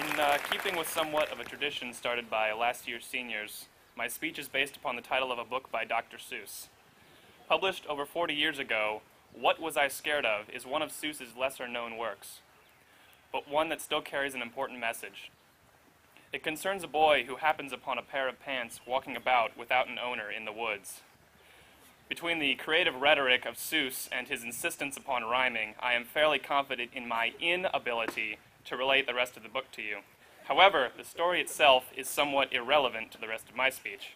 In keeping with somewhat of a tradition started by last year's seniors, my speech is based upon the title of a book by Dr. Seuss. Published over 40 years ago, What Was I Scared Of is one of Seuss's lesser-known works, but one that still carries an important message. It concerns a boy who happens upon a pair of pants walking about without an owner in the woods. Between the creative rhetoric of Seuss and his insistence upon rhyming, I am fairly confident in my inability to relate the rest of the book to you. However, the story itself is somewhat irrelevant to the rest of my speech.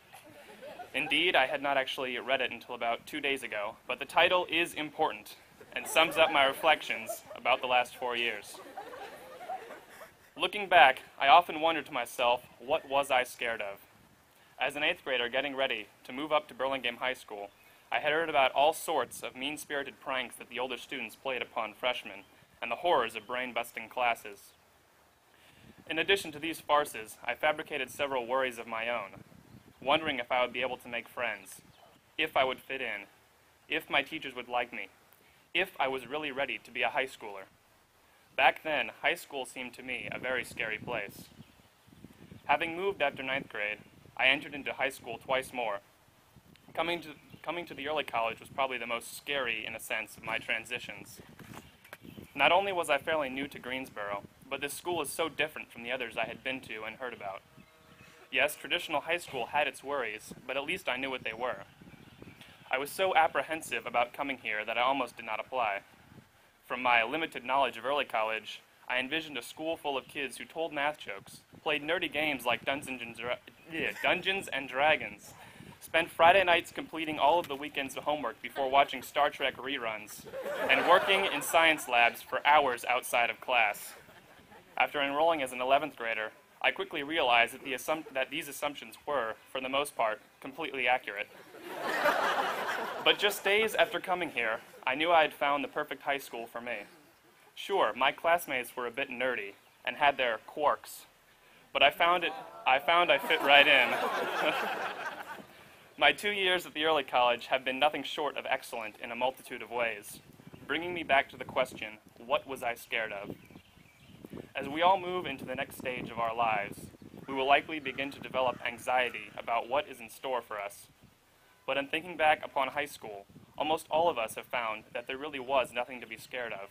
Indeed, I had not actually read it until about 2 days ago, but the title is important and sums up my reflections about the last 4 years. Looking back, I often wonder to myself, what was I scared of? As an 8th grader getting ready to move up to Burlingame High School, I had heard about all sorts of mean-spirited pranks that the older students played upon freshmen, and the horrors of brain-busting classes. In addition to these farces, I fabricated several worries of my own, wondering if I would be able to make friends, if I would fit in, if my teachers would like me, if I was really ready to be a high schooler. Back then, high school seemed to me a very scary place. Having moved after 9th grade, I entered into high school twice more. Coming to the early college was probably the most scary, in a sense, of my transitions. Not only was I fairly new to Greensboro, but this school is so different from the others I had been to and heard about. Yes, traditional high school had its worries, but at least I knew what they were. I was so apprehensive about coming here that I almost did not apply. From my limited knowledge of early college, I envisioned a school full of kids who told math jokes, played nerdy games like Dungeons and Dragons, spent Friday nights completing all of the weekend's homework before watching Star Trek reruns, and working in science labs for hours outside of class. After enrolling as an 11th grader, I quickly realized that these assumptions were, for the most part, completely accurate. But just days after coming here, I knew I had found the perfect high school for me. Sure, my classmates were a bit nerdy and had their quirks, but I found I fit right in. My 2 years at the early college have been nothing short of excellent in a multitude of ways, bringing me back to the question, what was I scared of? As we all move into the next stage of our lives, we will likely begin to develop anxiety about what is in store for us. But in thinking back upon high school, almost all of us have found that there really was nothing to be scared of.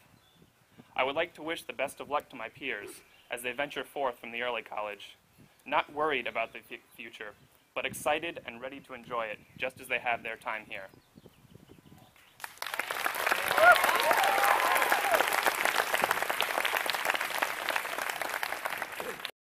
I would like to wish the best of luck to my peers as they venture forth from the early college, not worried about the future, but excited and ready to enjoy it just as they have their time here.